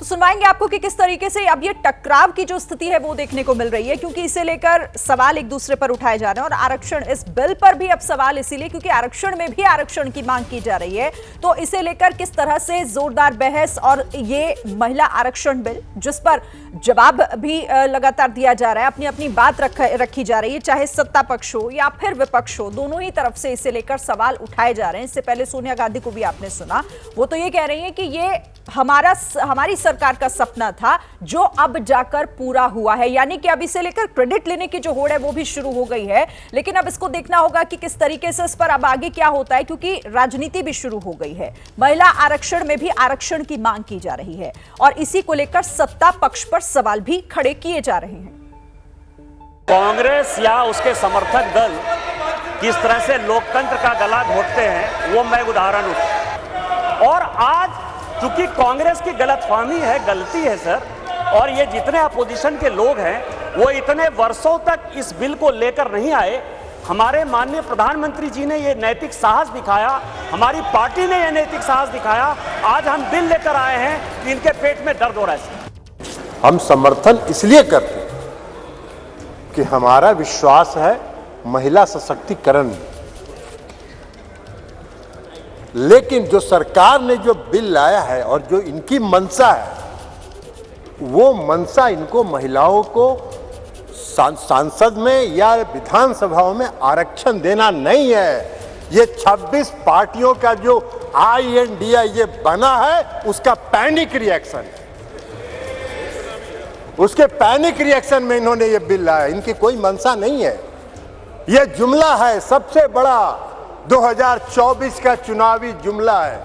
तो सुनवाएंगे आपको कि किस तरीके से अब ये टकराव की जो स्थिति है वो देखने को मिल रही है, क्योंकि इसे लेकर सवाल एक दूसरे पर उठाए जा रहे हैं। और आरक्षण, इस बिल पर भी अब सवाल इसीलिए क्योंकि आरक्षण में भी आरक्षण की मांग की जा रही है। तो इसे लेकर किस तरह से जोरदार बहस, और ये महिला आरक्षण बिल जिस पर जवाब भी लगातार दिया जा रहा है, अपनी अपनी बात रखी जा रही है, चाहे सत्ता पक्ष हो या फिर विपक्ष हो, दोनों ही तरफ से इसे लेकर सवाल उठाए जा रहे हैं। इससे पहले सोनिया गांधी को भी आपने सुना, वो तो ये कह रही है कि ये हमारी सरकार का सपना था जो अब जाकर पूरा हुआ है। यानी कि अब इसे लेकर क्रेडिट लेने की जो होड़ है वो भी शुरू हो गई है। लेकिन अब इसको देखना होगा कि किस तरीके से इस पर अब आगे क्या होता है, क्योंकि राजनीति भी शुरू हो गई है। महिला आरक्षण में भी आरक्षण की मांग की जा रही है और इसी को लेकर सत्ता पक्ष पर सवाल भी खड़े किए जा रहे हैं। कांग्रेस या उसके समर्थक दल किस तरह से लोकतंत्र का गला घोटते हैं वो मैं उदाहरण हूं। और आज चूंकि कांग्रेस की गलतफहमी है, गलती है सर, और ये जितने अपोजिशन के लोग हैं वो इतने वर्षों तक इस बिल को लेकर नहीं आए। हमारे माननीय प्रधानमंत्री जी ने ये नैतिक साहस दिखाया, हमारी पार्टी ने ये नैतिक साहस दिखाया। आज हम बिल लेकर आए हैं कि इनके पेट में दर्द हो रहा है। हम समर्थन इसलिए करते हैं कि हमारा विश्वास है महिला सशक्तिकरण में। लेकिन जो सरकार ने जो बिल लाया है और जो इनकी मंशा है, वो मंशा इनको महिलाओं को सांसद में या विधानसभाओं में आरक्षण देना नहीं है। ये 26 पार्टियों का जो INDA ये बना है उसका पैनिक रिएक्शन है। उसके पैनिक रिएक्शन में इन्होंने ये बिल लाया। इनकी कोई मंशा नहीं है। ये जुमला है, सबसे बड़ा 2024 का चुनावी जुमला है।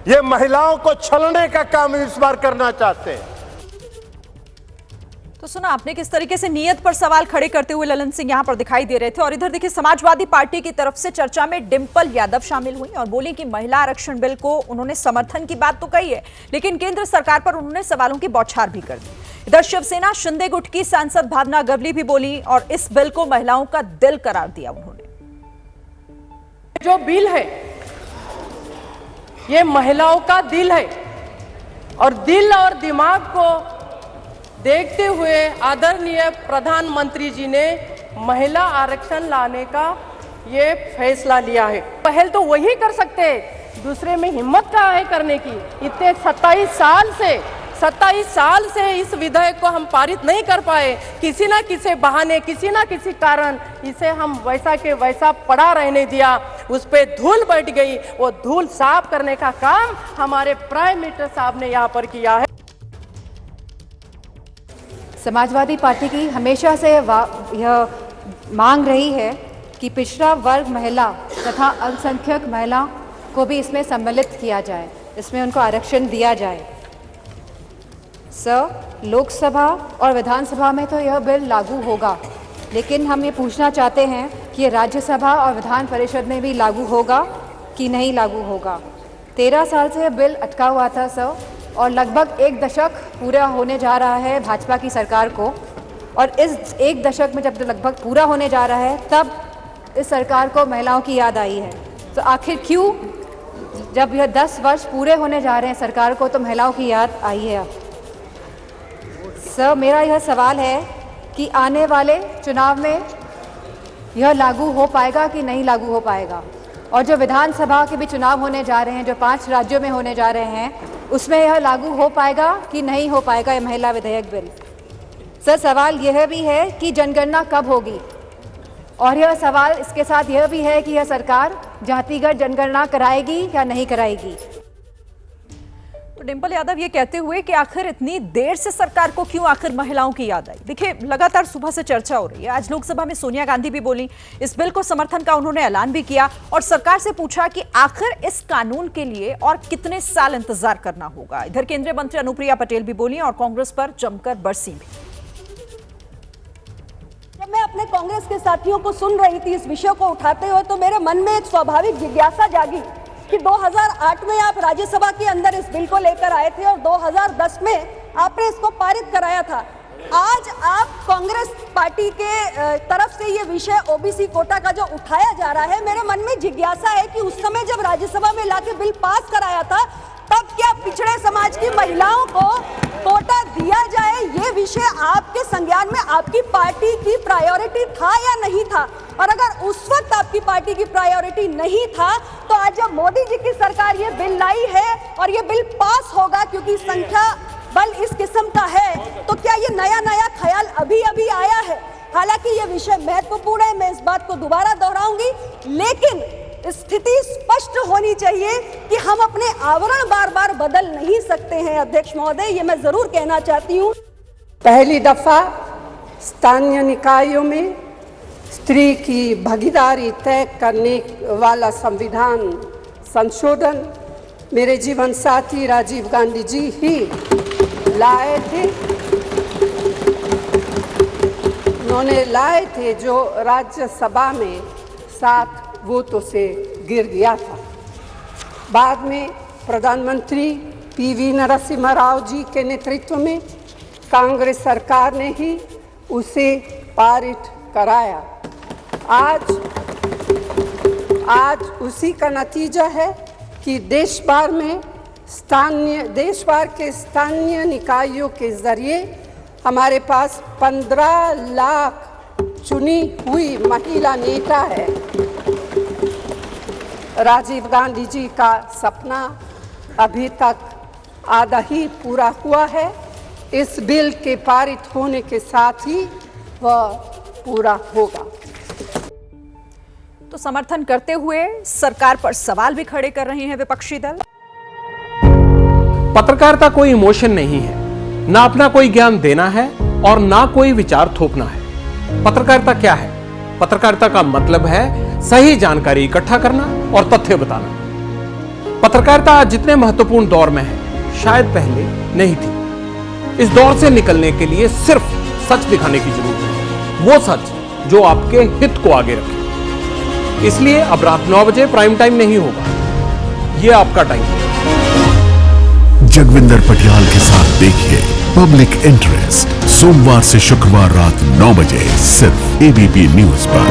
ये महिलाओं को छलने का काम इस बार करना चाहते हैं। तो सुना आपने किस तरीके से नीयत पर सवाल खड़े करते हुए ललन सिंह यहां पर दिखाई दे रहे थे। और इधर देखिए, समाजवादी पार्टी की तरफ से चर्चा में डिंपल यादव शामिल हुई और बोली कि महिला आरक्षण बिल को उन्होंने समर्थन की बात तो कही है, लेकिन केंद्र सरकार पर उन्होंने सवालों की बौछार भी कर दी। इधर शिवसेना शिंदे गुट की सांसद भावना गवली भी बोली और इस बिल को महिलाओं का दिल करार दिया उन्होंने। जो बिल है ये महिलाओं का दिल है और दिल और दिमाग को देखते हुए आदरणीय प्रधानमंत्री जी ने महिला आरक्षण लाने का ये फैसला लिया है। पहल तो वही कर सकते हैं, दूसरे में हिम्मत कहाँ है करने की। इतने 27 साल से इस विधेयक को हम पारित नहीं कर पाए। किसी ना किसी बहाने, किसी ना किसी कारण इसे हम वैसा के वैसा पड़ा रहने दिया, उस पे धूल बैठ गई। वो धूल साफ करने का काम हमारे प्राइम मिनिस्टर साहब ने यहाँ पर किया है। समाजवादी पार्टी की हमेशा से यह मांग रही है कि पिछड़ा वर्ग महिला तथा अल्पसंख्यक महिला को भी इसमें सम्मिलित किया जाए, इसमें उनको आरक्षण दिया जाए। लोकसभा और विधानसभा में तो यह बिल लागू होगा, लेकिन हम ये पूछना चाहते हैं कि ये राज्यसभा और विधान परिषद में भी लागू होगा कि नहीं लागू होगा। 13 साल से यह बिल अटका हुआ था सर, और लगभग 1 दशक पूरा होने जा रहा है भाजपा की सरकार को। और इस 1 दशक में जब लगभग पूरा होने जा रहा है तब इस सरकार को महिलाओं की याद आई है। तो आखिर क्यों, जब यह 10 वर्ष पूरे होने जा रहे हैं सरकार को, तो महिलाओं की याद आई है अब। सर, मेरा यह सवाल है कि आने वाले चुनाव में यह लागू हो पाएगा कि नहीं लागू हो पाएगा, और जो विधानसभा के भी चुनाव होने जा रहे हैं, जो 5 राज्यों में होने जा रहे हैं, उसमें यह लागू हो पाएगा कि नहीं हो पाएगा यह महिला विधेयक बिल। सर, सवाल यह भी है कि जनगणना कब होगी, और यह सवाल इसके साथ यह भी है कि यह सरकार जातिगत जनगणना कराएगी या नहीं कराएगी। तो डिंपल यादव ये कहते हुए कि आखिर इतनी देर से सरकार को क्यों आखिर महिलाओं की याद आई। देखिए, लगातार सुबह से चर्चा हो रही है। आज लोकसभा में सोनिया गांधी भी बोली, इस बिल को समर्थन का उन्होंने ऐलान भी किया और सरकार से पूछा कि आखिर इस कानून के लिए और कितने साल इंतजार करना होगा। इधर केंद्रीय मंत्री अनुप्रिया पटेल भी बोली और कांग्रेस पर जमकर बरसी भी। जब मैं अपने कांग्रेस के साथियों को सुन रही थी इस विषय को उठाते हुए, तो मेरे मन में एक स्वाभाविक जिज्ञासा जागी कि 2008 में आप राज्यसभा के अंदर इस बिल को लेकर आए थे और 2010 में आपने इसको पारित कराया था। आज आप कांग्रेस पार्टी के तरफ से ये विषय ओबीसी कोटा का जो उठाया जा रहा है, मेरे मन में जिज्ञासा है कि उस समय जब राज्यसभा में लाके बिल पास कराया था तब क्या पिछड़े समाज की महिलाओं को कोटा दिया जाए, ये विषय आपके संज्ञान में आपकी पार्टी की प्रायोरिटी था या नहीं था? और अगर उस वक्त आपकी पार्टी की प्रायोरिटी नहीं था तो आज जब मोदी जी की सरकार ये बिल लाई है और ये बिल पास होगा क्योंकि संख्या बल इस किस्म का है, तो क्या ये नया नया ख्याल अभी अभी आया है? हालांकि ये विषय महत्वपूर्ण है, मैं इस बात को दोबारा दोहराऊंगी, लेकिन स्थिति स्पष्ट होनी चाहिए कि हम अपने आवरण बार बार बदल नहीं सकते हैं। अध्यक्ष महोदय, ये मैं जरूर कहना चाहती हूँ। पहली दफा स्थानीय निकायों में स्त्री की भागीदारी तय करने वाला संविधान संशोधन मेरे जीवन साथी राजीव गांधी जी ही लाए थे। उन्होंने लाए थे जो राज्यसभा में 7 वोटों से गिर गया था। बाद में प्रधानमंत्री पीवी नरसिम्हा राव जी के नेतृत्व में कांग्रेस सरकार ने ही उसे पारित कराया। आज उसी का नतीजा है कि देश भर के स्थानीय निकायों के जरिए हमारे पास 15 लाख चुनी हुई महिला नेता है। राजीव गांधी जी का सपना अभी तक आधा ही पूरा हुआ है। इस बिल के पारित होने के साथ ही वह पूरा होगा। तो समर्थन करते हुए सरकार पर सवाल भी खड़े कर रहे हैं विपक्षी दल। पत्रकारिता कोई इमोशन नहीं है, ना अपना कोई ज्ञान देना है और ना कोई विचार थोपना है। पत्रकारिता क्या है? पत्रकारिता का मतलब है सही जानकारी इकट्ठा करना और तथ्य बताना। पत्रकारिता आज जितने महत्वपूर्ण दौर में है, शायद पहले नहीं थी। इस दौर से निकलने के लिए सिर्फ सच दिखाने की जरूरत है, वो सच जो आपके हित को आगे रखे। इसलिए अब रात 9 बजे प्राइम टाइम नहीं होगा, ये आपका टाइम है। जगविंदर पटियाल के साथ देखिए पब्लिक इंटरेस्ट सोमवार से शुक्रवार रात 9 बजे सिर्फ एबीपी न्यूज पर।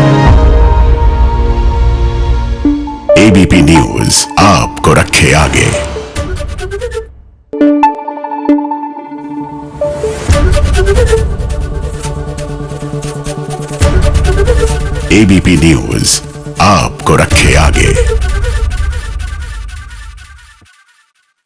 एबीपी न्यूज आपको रखे आगे। एबीपी न्यूज आपको रखे आगे।